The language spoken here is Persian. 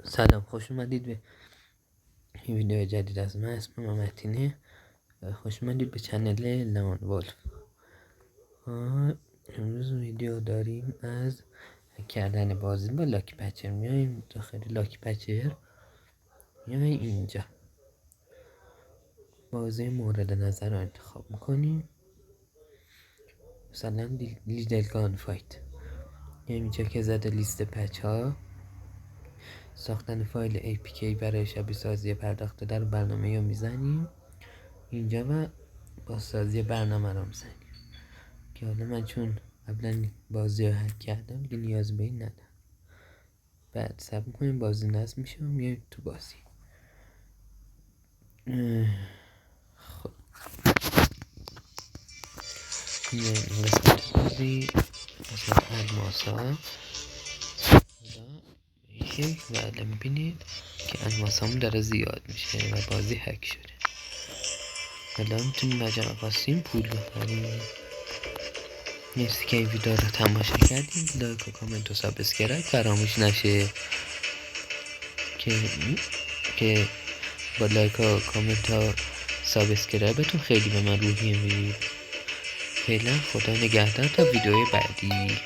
سلام، خوش اومدید به این ویدیو جدید از من. اسمم متینه. خوش اومدید به چنل لمان ولف. امروز ویدیو داریم از کردن بازی با لاکی پچر. میایم داخل لاکی پچر، میایم اینجا بازی مورد نظر رو انتخاب میکنیم، مثلا لیدل گان فایت. میایم اینجا که زده لیست پچ ها، ساختن فایل APK برای شبیه سازی پرداخته در برنامه رو میزنیم اینجا و بازسازی برنامه رو میزنیم که حالا من چون قبلا بازی رو هک کردم دیگه نیاز به این ندارم. بعد صبر میکنیم بازی نصب میشه و میایم تو بازی. خب میایم این قسمت بازی، قسمت الماسا و الان میبینید که الماسامون داره زیاد میشه و بازی هک شده. حالا میتونیم مجرد خواستیم پول بخریم. مرسی که این ویدیو رو تماشا کردید. لایک و کامنت و سابسکرایب فراموش نشه که با لایک و کامنت و سابسکرایبتون خیلی به من روحیه میدید. فعلا خدا نگهدار تا ویدیوی بعدی.